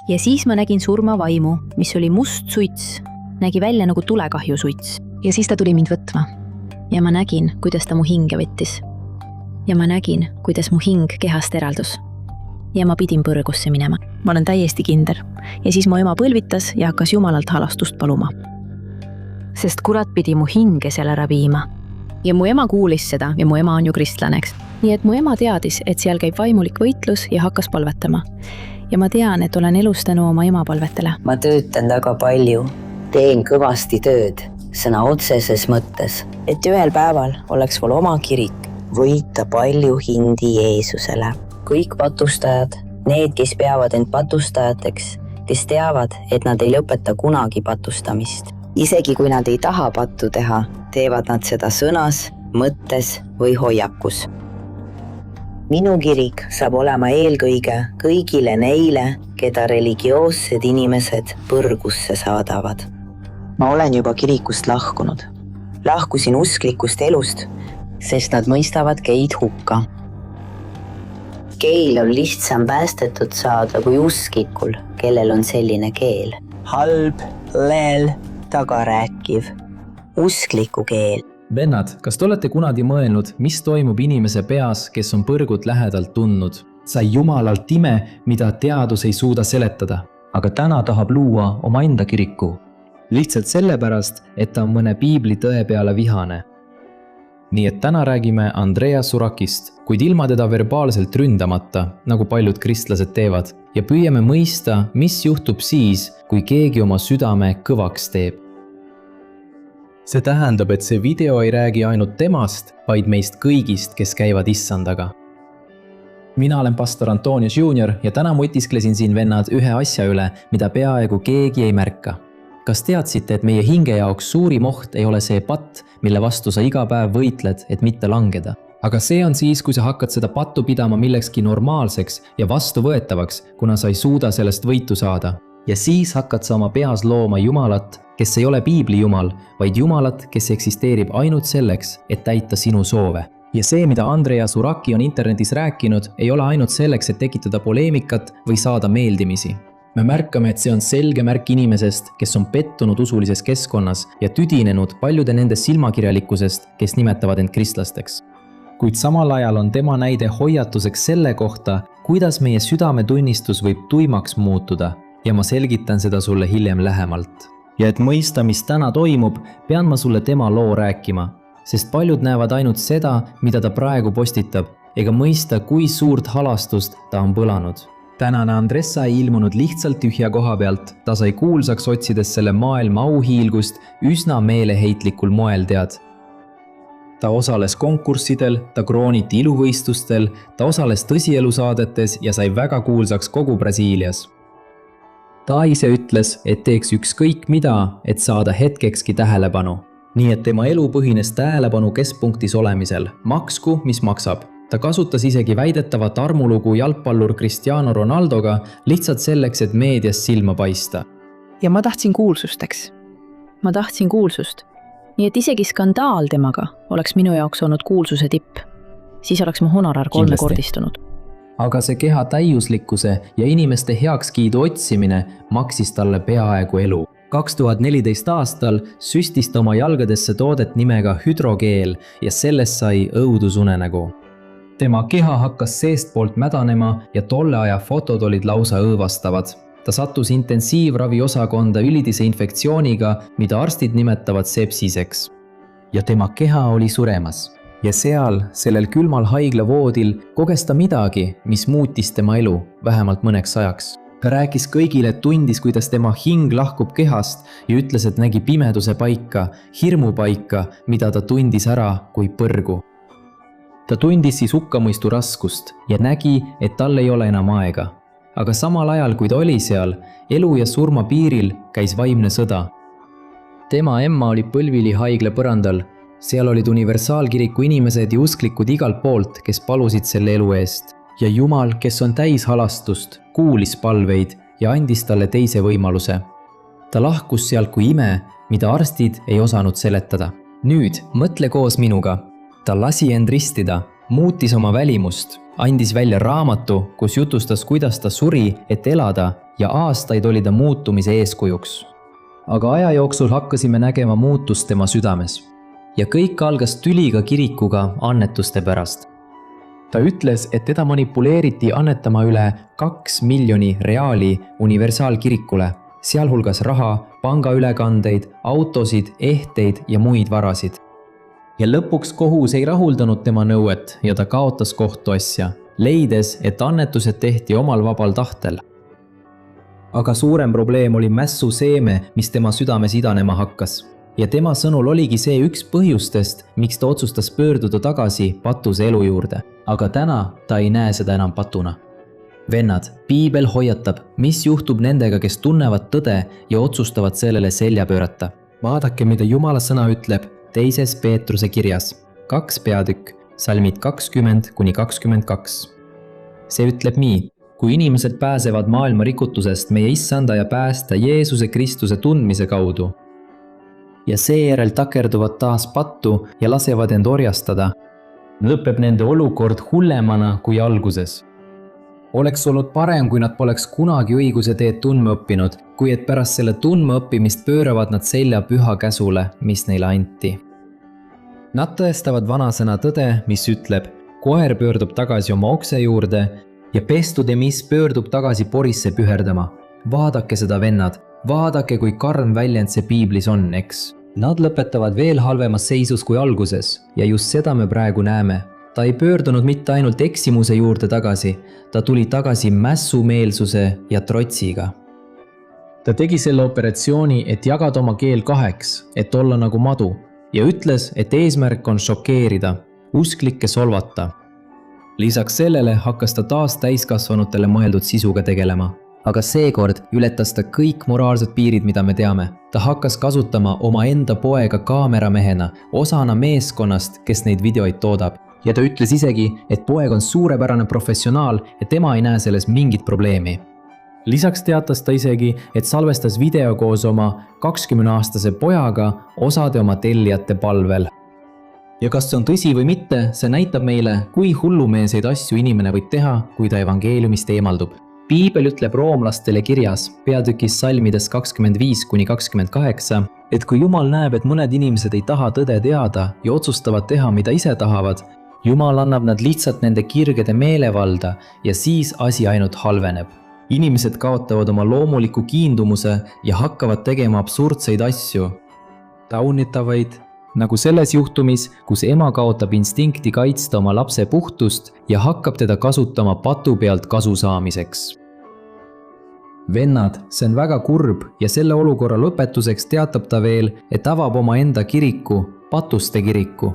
Ja siis ma nägin surmavaimu, mis oli must suits, nägi välja nagu tulekahju suits. Ja siis ta tuli mind võtma. Ja ma nägin, kuidas ta mu hinge võttis. Ja ma nägin, kuidas mu hing kehast eraldus. Ja ma pidin põrgusse minema. Ma olen täiesti kindel. Ja siis mu ema põlvitas ja hakkas Jumalalt halastust paluma. Sest kurat pidi mu hinge seal ära viima. Ja mu ema kuulis seda ja mu ema on ju kristlaneks. Nii et mu ema teadis, et seal käib vaimulik võitlus ja hakkas palvetama. Ja ma tean, et olen elus tänu oma ema palvetele. Ma töötan väga palju. Teen kõvasti tööd, sõna otseses mõttes, et ühel päeval oleks mul oma kirik, võita palju hindi Jeesusele. Kõik patustajad, need, kes peavad end patustajateks, kes teavad, et nad ei lõpeta kunagi patustamist. Isegi kui nad ei taha pattu teha, teevad nad seda sõnas, mõttes või hoiakus. Minu kirik saab olema eelkõige kõigile neile, keda religioossed inimesed põrgusse saadavad. Ma olen juba kirikust lahkunud. Lahkusin usklikust elust, sest nad mõistavad geid hukka. Geil on lihtsam päästetud saada kui usklikul, kellel on selline keel. Halb, leel, tagarääkiv. Uskliku keel. Vennad, kas te olete kunagi mõelnud, mis toimub inimese peas, kes on põrgut lähedalt tundnud? Sai Jumalalt ime, mida teadus ei suuda seletada. Aga täna tahab luua omaenda kiriku. Lihtsalt sellepärast, et ta on mõne piibli tõe peale vihane. Nii et täna räägime Andrea Surakist, kuid ilma teda verbaalselt ründamata, nagu paljud kristlased teevad, ja püüame mõista, mis juhtub siis, kui keegi oma südame kõvaks teeb. See tähendab, et see video ei räägi ainult temast, vaid meist kõigist, kes käivad issandaga. Mina olen pastor Antonius Junior ja täna mõtisklesin siin vennad ühe asja üle, mida peaaegu keegi ei märka. Kas teadsite, et meie hinge jaoks suurim oht ei ole see patt, mille vastu sa iga päev võitled, et mitte langeda? Aga see on siis, kui sa hakkad seda pattu pidama millekski normaalseks ja vastuvõetavaks, kuna sa ei suuda sellest võitu saada. Ja siis hakkad sa oma peas looma Jumalat, kes ei ole piibli Jumal, vaid Jumalat, kes eksisteerib ainult selleks, et täita sinu soove. Ja see, mida Andrea Suraki on internetis rääkinud, ei ole ainult selleks, et tekitada poleemikat või saada meeldimisi. Me märkame, et see on selge märk inimesest, kes on pettunud usulises keskkonnas ja tüdinenud paljude nende silmakirjalikkusest, kes nimetavad end kristlasteks. Kuid samal ajal on tema näide hoiatuseks selle kohta, kuidas meie südametunnistus võib tuimaks muutuda ja ma selgitan seda sulle hiljem lähemalt. Ja et mõista, mis täna toimub, pean ma sulle tema loo rääkima, sest paljud näevad ainult seda, mida ta praegu postitab, ega mõista, kui suurt halastust ta on põlanud. Tänane Andressa ei ilmunud lihtsalt tühja koha pealt, ta sai kuulsaks otsides selle maailma auhiilgust üsna meeleheitlikul moel tead. Ta osales konkurssidel, ta krooniti iluvõistlustel, ta osales tõsielusaadetes ja sai väga kuulsaks kogu Brasiilias. Ta ise ütles, et teeks ükskõik mida, et saada hetkekski tähelepanu. Nii et tema elu põhines tähelepanu keskpunktis olemisel, maksku, mis maksab. Ta kasutas isegi väidetavat armulugu jalgpallur Cristiano Ronaldoga lihtsalt selleks, et meedias silma paista. Ja ma tahtsin kuulsusteks. Ma tahtsin kuulsust. Nii et isegi skandaal temaga oleks minu jaoks olnud kuulsuse tipp. Siis oleks mu honorar 3-kordistunud. Aga see keha täiuslikkuse ja inimeste heakskiidu otsimine maksis talle peaaegu elu. 2014 aastal süstis ta oma jalgadesse toodet nimega hüdrogeel ja sellest sai õudusunenägu. Tema keha hakkas seestpoolt mädanema ja tolle aja fotod olid lausa õõvastavad. Ta sattus intensiivravi osakonda ülidise infektsiooniga, mida arstid nimetavad sepsiseks. Ja tema keha oli suremas. Ja seal, sellel külmal haiglavoodil, koges ta midagi, mis muutis tema elu, vähemalt mõneks ajaks. Ta rääkis kõigile, et tundis, kuidas tema hing lahkub kehast ja ütles, et nägi pimeduse paika, hirmu paika, mida ta tundis ära kui põrgu. Ta tundis siis hukkamõistu raskust ja nägi, et tal ei ole enam aega. Aga samal ajal, kui ta oli seal, elu ja surma piiril käis vaimne sõda. Tema emma oli põlvili haigla põrandal. Seal olid universaalkiriku inimesed ja usklikud igalt poolt, kes palusid selle elu eest. Ja Jumal, kes on täis halastust, kuulis palveid ja andis talle teise võimaluse. Ta lahkus sealt kui ime, mida arstid ei osanud seletada. Nüüd mõtle koos minuga. Ta lasi end ristida muutis oma välimust, andis välja raamatu, kus jutustas, kuidas ta suri, et elada ja aastaid oli ta muutumise eeskujuks. aga aja jooksul hakkasime nägema muutust tema südames. ja kõik algas tüliga kirikuga annetuste pärast. ta ütles, et teda manipuleeriti annetama üle 2 miljoni reaali universaalkirikule, sealhulgas raha, pangaülekandeid, autosid, ehteid ja muid varasid. ja lõpuks kohus ei rahuldanud tema nõuet ja ta kaotas kohtuasja, leides, et annetused tehti omal vabal tahtel. aga suurem probleem oli mässu seeme, mis tema südames idanema hakkas. ja tema sõnul oligi see üks põhjustest, miks ta otsustas pöörduda tagasi patuse elu juurde. aga täna ta ei näe seda enam patuna. vennad, piibel hoiatab, mis juhtub nendega, kes tunnevad tõde ja otsustavad sellele selja pöörata. vaadake, mida Jumala sõna ütleb teises Peetruse kirjas, 2 peatükk, salmid 20–22. see ütleb nii: kui inimesed pääsevad maailma rikutusest meie issanda ja päästa Jeesuse Kristuse tundmise kaudu ja seejärel takerduvad taas pattu ja lasevad end orjastada, lõpeb nende olukord hullemana kui alguses. Oleks olnud parem, kui nad poleks kunagi õiguse teed tundma õppinud, kui et pärast selle tundma õppimist pööravad nad selja püha käsule, mis neile anti. Nad tõestavad vanasõna tõde, mis ütleb: koer pöördub tagasi oma okse juurde ja pestud emis pöördub tagasi porisse püherdama. Vaadake seda, vennad, vaadake, kui karm väljend see piiblis on, eks? Nad lõpetavad veel halvemas seisus kui alguses ja just seda me praegu näeme. Ta ei pöördunud mitte ainult eksimuse juurde tagasi, ta tuli tagasi mässumeelsuse ja trotsiga. Ta tegi selle operatsiooni, et jagada oma keel 2, et olla nagu madu, ja ütles, et eesmärk on šokeerida, usklikke solvata. Lisaks sellele hakkas ta taas täiskasvanutele mõeldud sisuga tegelema. Aga seekord ületas ta kõik moraalsed piirid, mida me teame. Ta hakkas kasutama oma enda poega kaameramehena, osana meeskonnast, kes neid videoid toodab. Ja ta ütles isegi, et poeg on suurepärane professionaal ja tema ei näe selles mingit probleemi. Lisaks teatas ta isegi, et salvestas video koos oma 20-aastase pojaga osade oma tellijate palvel. Ja kas see on tõsi või mitte, see näitab meile, kui hullumeelseid asju inimene võib teha, kui ta evangeeliumist eemaldub. Piibel ütleb roomlastele kirjas, peatükis salmides 25–28, et kui Jumal näeb, et mõned inimesed ei taha tõde teada ja otsustavad teha, mida ise tahavad, Jumal annab nad lihtsalt nende kirgede meelevalda ja siis asi ainult halveneb. Inimesed kaotavad oma loomuliku kiindumuse ja hakkavad tegema absurdseid asju, taunitavaid, nagu selles juhtumis, kus ema kaotab instinkti kaitsta oma lapse puhtust ja hakkab teda kasutama patu pealt kasu saamiseks. Vennad, see on väga kurb ja selle olukorra lõpetuseks teatab ta veel, et avab oma enda kiriku, patuste kiriku.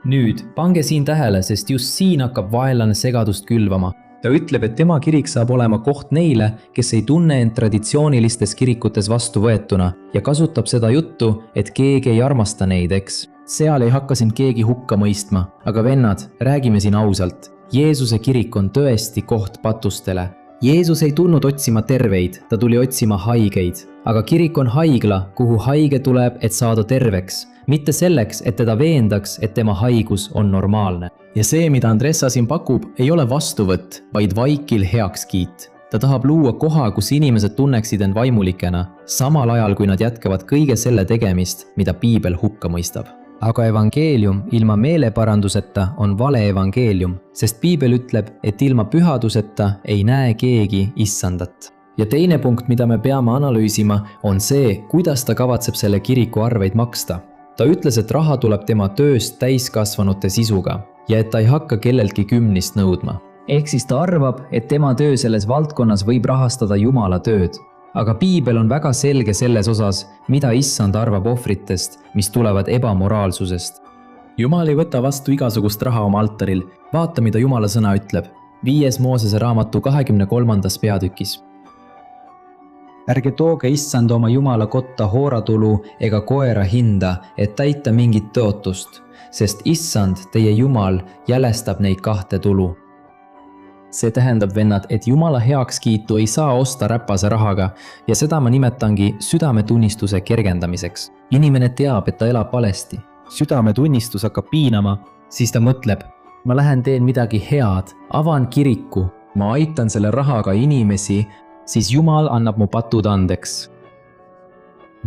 Nüüd, pange siin tähele, sest just siin hakkab vaenlane segadust külvama. Ta ütleb, et tema kirik saab olema koht neile, kes ei tunne end traditsioonilistes kirikutes vastu võetuna ja kasutab seda juttu, et keegi ei armasta neid, eks. Seal ei hakka sind keegi hukka mõistma, aga vennad, räägime siin ausalt. Jeesuse kirik on tõesti koht patustele. Jeesus ei tulnud otsima terveid, ta tuli otsima haigeid. Aga kirik on haigla, kuhu haige tuleb, et saada terveks. Mitte selleks, et teda veendaks, et tema haigus on normaalne. Ja see, mida Andressa siin pakub, ei ole vastuvõtt, vaid vaikil heakskiit. Ta tahab luua koha, kus inimesed tunneksid end vaimulikena, samal ajal kui nad jätkavad kõige selle tegemist, mida piibel hukka mõistab. Aga evangeelium ilma meeleparanduseta on vale evangeelium, sest piibel ütleb, et ilma pühaduseta ei näe keegi issandat. Ja teine punkt, mida me peame analüüsima, on see, kuidas ta kavatseb selle kiriku arveid maksta. Ta ütles, et raha tuleb tema tööst täiskasvanute sisuga ja et ta ei hakka kelleltki kümnist nõudma. Ehk siis ta arvab, et tema töö selles valdkonnas võib rahastada Jumala tööd. Aga piibel on väga selge selles osas, mida issand arvab ohvritest, mis tulevad ebamoraalsusest. Jumal ei võta vastu igasugust raha oma altaril. Vaata, mida Jumala sõna ütleb. 5. Moosese raamatu 23. peatükis. Ärge tooge issand oma Jumala kotta hooratulu ega koera hinda, et täita mingit tõotust, sest issand, teie Jumal, jälestab neid 2 tulu. See tähendab, vennad, et Jumala heakskiitu ei saa osta räpase rahaga ja seda ma nimetangi südametunnistuse kergendamiseks. Inimene teab, et ta elab valesti. Südametunnistus hakkab piinama, siis ta mõtleb, ma lähen teen midagi head, avan kiriku, ma aitan selle rahaga inimesi, siis Jumal annab mu patud andeks.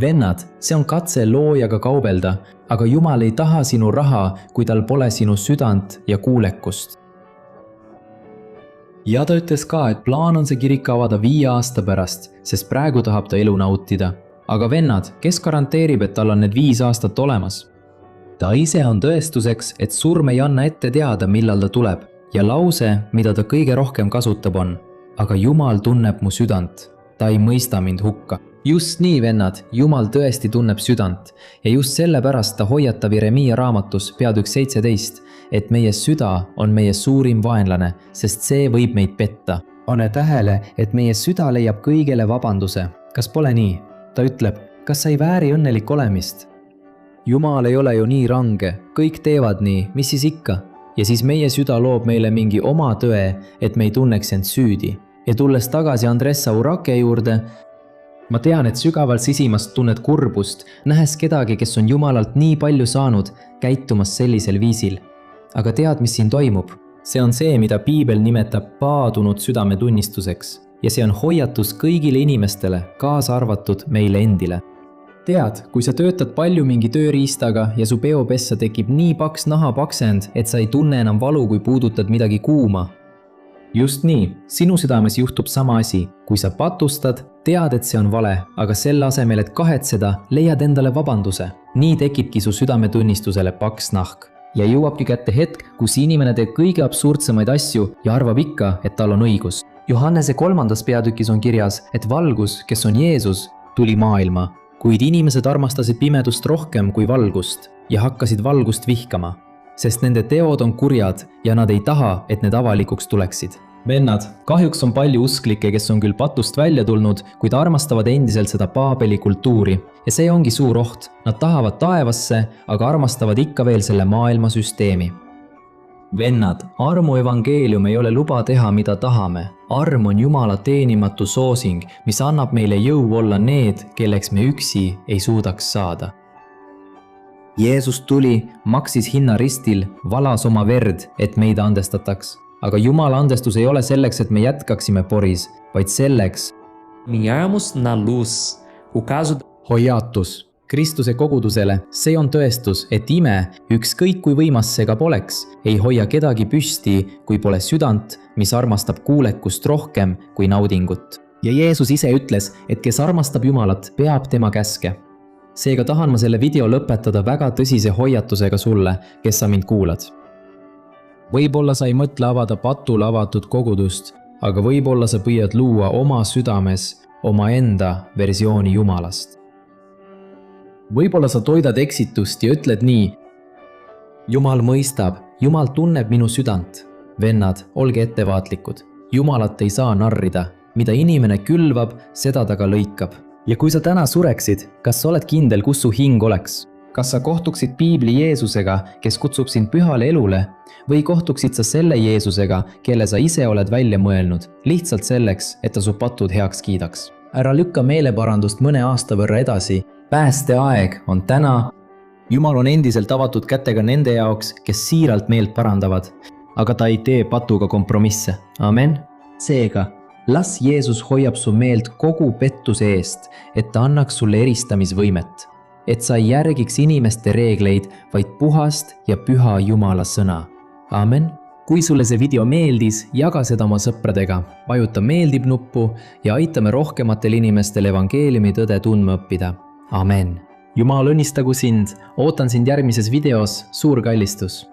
Vennad, see on katse loojaga kaubelda, aga Jumal ei taha sinu raha, kui tal pole sinu südant ja kuulekust. Ja ta ütles ka, et plaan on see kirik avada 5 aasta pärast, sest praegu tahab ta elu nautida. Aga vennad, kes garanteerib, et tal on need 5 aastat olemas? Ta ise on tõestuseks, et surm ei anna ette teada, millal ta tuleb. Ja lause, mida ta kõige rohkem kasutab on, aga Jumal tunneb mu südant. Ta ei mõista mind hukka. Just nii, vennad, Jumal tõesti tunneb südant. Ja just sellepärast ta hoiatab Jeremiia raamatus peatükk 17, et meie süda on meie suurim vaenlane, sest see võib meid petta. Pane tähele, et meie süda leiab kõigele vabanduse. Kas pole nii? Ta ütleb, kas sa ei vääri õnnelik olemist? Jumal ei ole ju nii range, kõik teevad nii, mis siis ikka? Ja siis meie süda loob meile mingi oma tõe, et me ei tunneks end süüdi. Ja tulles tagasi Andressa Urake juurde, ma tean, et sügaval sisimast tunned kurbust, nähes kedagi, kes on Jumalalt nii palju saanud, käitumas sellisel viisil. Aga tead, mis siin toimub? See on see, mida Piibel nimetab paadunud südametunnistuseks. Ja see on hoiatus kõigile inimestele, kaasa arvatud meile endile. Tead, kui sa töötad palju mingi tööriistaga ja su peopessa tekib nii paks nahapaksend, et sa ei tunne enam valu, kui puudutad midagi kuuma. Just nii, sinu südames juhtub sama asi. Kui sa patustad, tead, et see on vale, aga selle asemel, et kahetseda, leiad endale vabanduse. Nii tekibki su südametunnistusele paks nahk. Ja jõuabki kätte hetk, kus inimene teeb kõige absurdsemaid asju ja arvab ikka, et tal on õigus. Johannese 3. peatükis on kirjas, et valgus, kes on Jeesus, tuli maailma, kuid inimesed armastasid pimedust rohkem kui valgust ja hakkasid valgust vihkama, sest nende teod on kurjad ja nad ei taha, et need avalikuks tuleksid. Vennad, kahjuks on palju usklikke, kes on küll patust välja tulnud, kuid armastavad endiselt seda Paabeli kultuuri. Ja see ongi suur oht. Nad tahavad taevasse, aga armastavad ikka veel selle maailma süsteemi. Vennad, armu evangeelium ei ole luba teha, mida tahame. Arm on Jumala teenimatu soosing, mis annab meile jõu olla need, kelleks me üksi ei suudaks saada. Jeesus tuli, maksis hinna ristil, valas oma verd, et meid andestataks. Aga Jumala andestus ei ole selleks, et me jätkaksime poris, vaid selleks. Caminharmos na luz. O caso Hoiatus Kristuse kogudusele, see on tõestus, et ime, ükskõik kui võimas see ka poleks, ei hoia kedagi püsti, kui pole südant, mis armastab kuulekust rohkem kui naudingut. Ja Jeesus ise ütles, et kes armastab Jumalat, peab tema käske. Seega tahan ma selle video lõpetada väga tõsise hoiatusega sulle, kes sa mind kuulad. Võib-olla sa ei mõtle avada patule avatud kogudust, aga võib-olla sa püüad luua oma südames oma enda versiooni Jumalast. Võib-olla sa toidad eksitust ja ütled nii, Jumal mõistab, Jumal tunneb minu südant. Vennad, olge ettevaatlikud. Jumalat ei saa narrida. Mida inimene külvab, seda ta ka lõikab. Ja kui sa täna sureksid, kas sa oled kindel, kus su hing oleks? Kas sa kohtuksid Piibli Jeesusega, kes kutsub sind pühale elule, või kohtuksid sa selle Jeesusega, kelle sa ise oled välja mõelnud, lihtsalt selleks, et ta su patud heaks kiidaks? Ära lükka meeleparandust mõne aasta võrra edasi. Päästeaeg on täna. Jumal on endiselt avatud kätega nende jaoks, kes siiralt meelt parandavad, aga ta ei tee patuga kompromisse. Amen. Seega, las Jeesus hoiab su meelt kogu pettuse eest, et ta annaks sulle eristamisvõimet. Et sa ei järgiks inimeste reegleid, vaid puhast ja püha Jumala sõna. Amen. Kui sulle see video meeldis, jaga seda oma sõpradega, vajuta meeldib nuppu ja aitame rohkematel inimestel evangeeliumi tõde tundma õppida. Amen. Jumal õnnistagu sind, ootan sind järgmises videos, suur kallistus!